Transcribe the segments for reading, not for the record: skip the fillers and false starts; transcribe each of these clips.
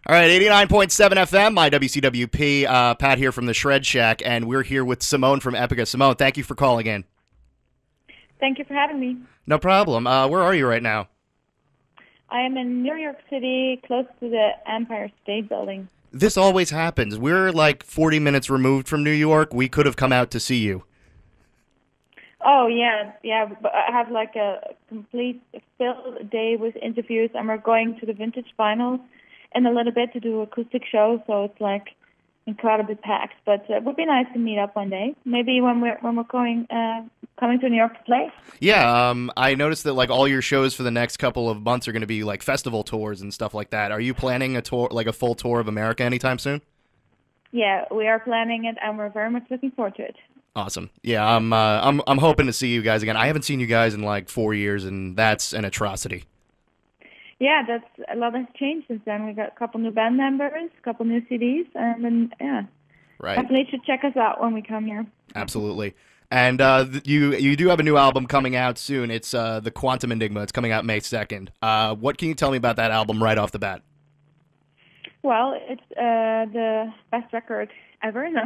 All right, 89.7 FM, MyWCWP. Pat here from the Shred Shack, and we're here with Simone from Epica. Simone, thank you for calling in. Thank you for having me. No problem. Where are you right now? I am in New York City, close to the Empire State Building. This always happens. We're like 40 minutes removed from New York. We could have come out to see you. Oh, yeah. But I have like a complete filled day with interviews, and we're going to the Vintage Vinyl in a little bit to do an acoustic show, so it's like incredibly packed. But it would be nice to meet up one day, maybe when we're coming to New York to play. Yeah, I noticed that like all your shows for the next couple of months are going to be like festival tours and stuff like that. Are you planning a tour, like a full tour of America anytime soon? Yeah, we are planning it, and we're very much looking forward to it. Awesome. Yeah, I'm hoping to see you guys again. I haven't seen you guys in like 4 years, and that's an atrocity. Yeah, that's a lot has changed since then. We got a couple new band members, a couple new CDs, and then Right. Definitely should check us out when we come here. Absolutely. And you do have a new album coming out soon. It's The Quantum Enigma. It's coming out May 2nd. What can you tell me about that album right off the bat? Well, it's the best record ever. No.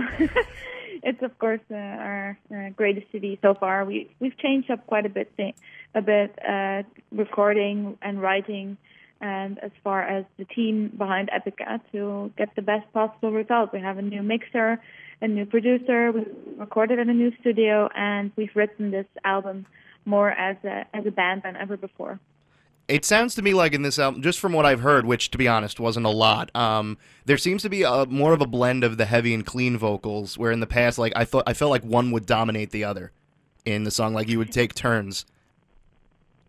It's of course our greatest CD so far. We've changed up quite a bit, recording and writing, and as far as the team behind Epica to get the best possible result. We have a new mixer, a new producer. We recorded in a new studio, and we've written this album more as a band than ever before. It sounds to me like in this album, just from what I've heard, which to be honest wasn't a lot, there seems to be more of a blend of the heavy and clean vocals, where in the past, like I felt like one would dominate the other in the song, like you would take turns.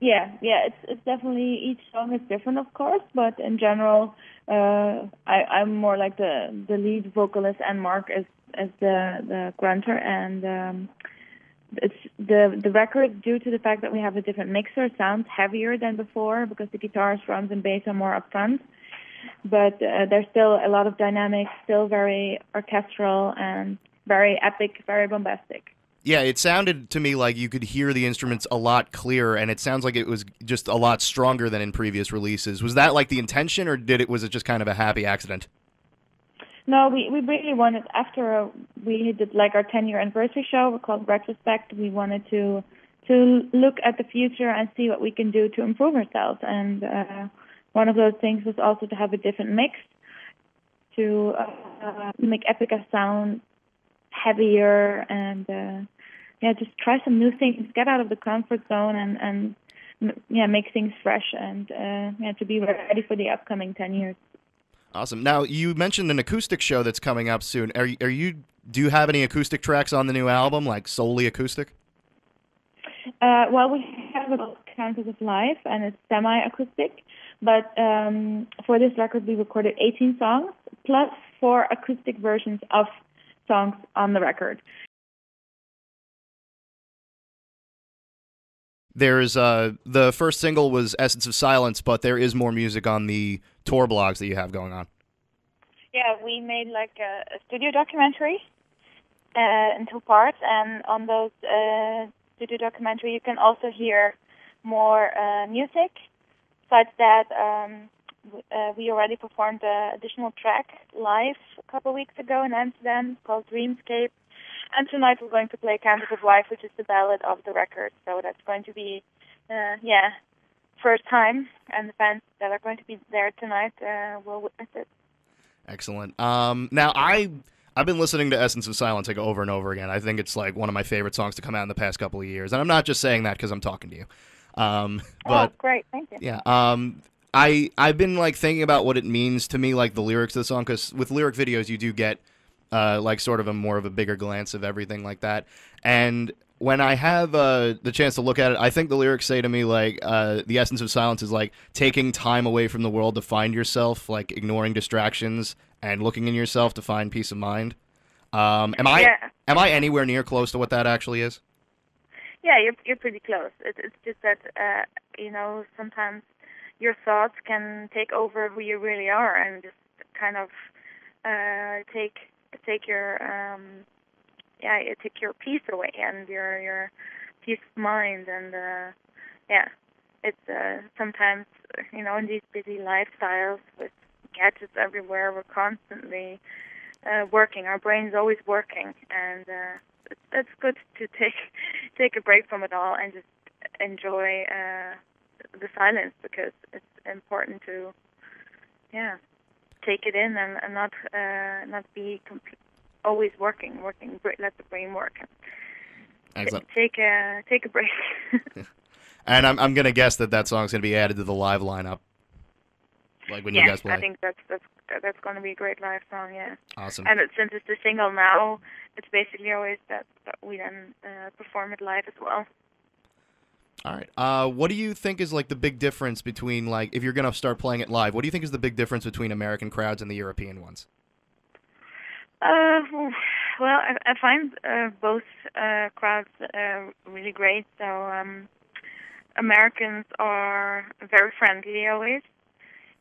Yeah, it's definitely, each song is different, of course, but in general, I'm more like the lead vocalist, and Mark is the grunter, and it's the record, due to the fact that we have a different mixer, sounds heavier than before because the guitars, drums, and bass are more up front. But there's still a lot of dynamics, still very orchestral and very epic, very bombastic. Yeah, it sounded to me like you could hear the instruments a lot clearer, and it sounds like it was just a lot stronger than in previous releases. Was that like the intention, or was it just kind of a happy accident? No, we really wanted, after we did like our 10-year anniversary show, we called Retrospect, we wanted to look at the future and see what we can do to improve ourselves. And one of those things was also to have a different mix, to make Epica sound heavier, and just try some new things, get out of the comfort zone, and make things fresh, and to be ready for the upcoming 10 years. Awesome. Now, you mentioned an acoustic show that's coming up soon. Do you have any acoustic tracks on the new album, like solely acoustic? Well, we have about Countess of Life, and it's semi-acoustic. But for this record, we recorded 18 songs, plus 4 acoustic versions of songs on the record. There's the first single was Essence of Silence, but there is more music on the tour blogs that you have going on. Yeah, we made like a studio documentary in 2 parts, and on those studio documentary you can also hear more music. Besides that, we already performed an additional track live a couple of weeks ago in Amsterdam called Dreamscape. And tonight we're going to play Countess of Life, which is the ballad of the record. So that's going to be, first time. And the fans that are going to be there tonight will witness it. Excellent. Now, I've been listening to Essence of Silence like over and over again. I think it's like one of my favorite songs to come out in the past couple of years. And I'm not just saying that because I'm talking to you. But great. Thank you. Yeah. I've been like thinking about what it means to me, like the lyrics of the song, because with lyric videos you do get like sort of a more of a bigger glance of everything like that. And when I have the chance to look at it, I think the lyrics say to me like the essence of silence is like taking time away from the world to find yourself, like ignoring distractions and looking in yourself to find peace of mind. Am I anywhere near close to what that actually is? Yeah, you're pretty close. It's just that sometimes your thoughts can take over who you really are and just kind of take your take your peace away and your peace of mind, and it's sometimes, you know, in these busy lifestyles with gadgets everywhere, we're constantly working. Our brain's always working, and it's good to take a break from it all and just enjoy the silence, because it's important to, take it in and not be always working. Let the brain work. Excellent. Take a break. And I'm gonna guess that song's gonna be added to the live lineup, like when you guys play. I think that's going to be a great live song. Yeah. Awesome. And since it's a single now, it's basically always that we then perform it live as well. All right. What do you think is like the big difference between, like, if you're gonna start playing it live? What do you think is the big difference between American crowds and the European ones? Well, I find both crowds really great. So Americans are very friendly always.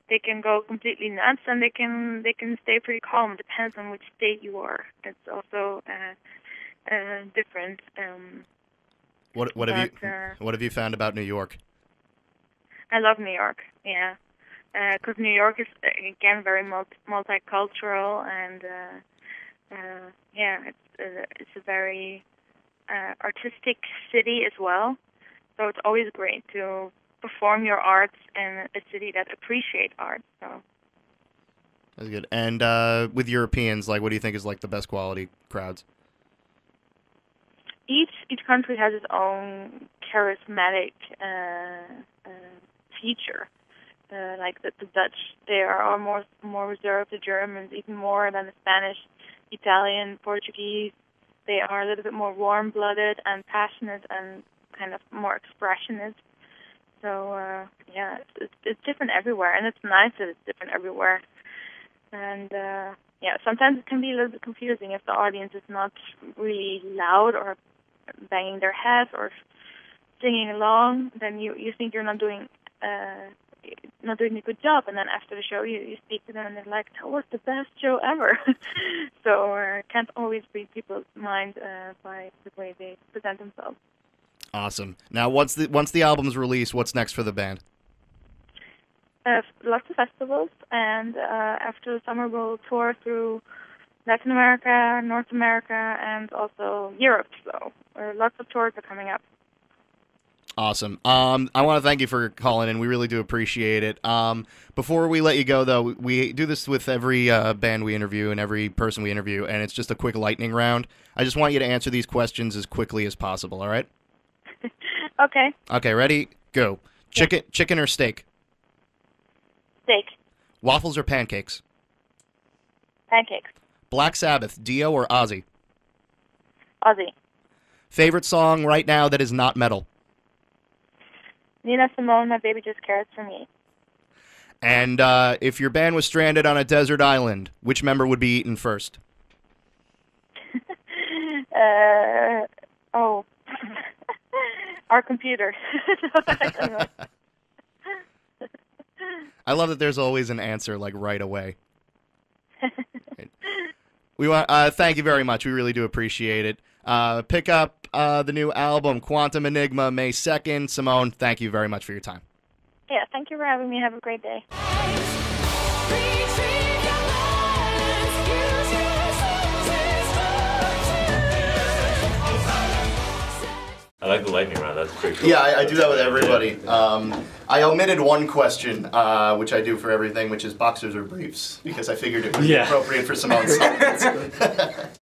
They can go completely nuts, and they can stay pretty calm. Depends on which state you are. It's also different. What have you found about New York? I love New York. Yeah, because New York is again very multicultural, and it's a very artistic city as well. So it's always great to perform your arts in a city that appreciates art. So that's good. And with Europeans, like, what do you think is like the best quality crowds? Each country has its own charismatic feature. Like the Dutch, they are more reserved. The Germans, even more than the Spanish, Italian, Portuguese. They are a little bit more warm-blooded and passionate and kind of more expressionist. So it's different everywhere, and it's nice that it's different everywhere. And sometimes it can be a little bit confusing if the audience is not really loud or banging their heads or singing along. Then you think you're not doing a good job, and then after the show you speak to them and they're like, "That was the best show ever." So can't always read people's mind by the way they present themselves. Awesome. Now, once the album's released, what's next for the band? Lots of festivals, and after the summer we'll tour through Latin America, North America, and also Europe. So lots of tours are coming up. Awesome. I want to thank you for calling in. We really do appreciate it. Before we let you go, though, we do this with every band we interview and every person we interview, and it's just a quick lightning round. I just want you to answer these questions as quickly as possible, all right? Okay. Okay, ready? Go. Chicken or steak? Steak. Waffles or pancakes? Pancakes. Black Sabbath, Dio or Ozzy? Ozzy. Favorite song right now that is not metal? Nina Simone, My Baby Just Cares for Me. And if your band was stranded on a desert island, which member would be eaten first? Our computer. I love that there's always an answer, like, right away. We want thank you very much. We really do appreciate it. Pick up the new album, Quantum Enigma, May 2nd. Simone, thank you very much for your time. Yeah, thank you for having me. Have a great day. I like the lightning round. That's pretty cool. Yeah, I do that with everybody. I omitted one question, which I do for everything, which is boxers or briefs, because I figured it would be appropriate for Simone's song.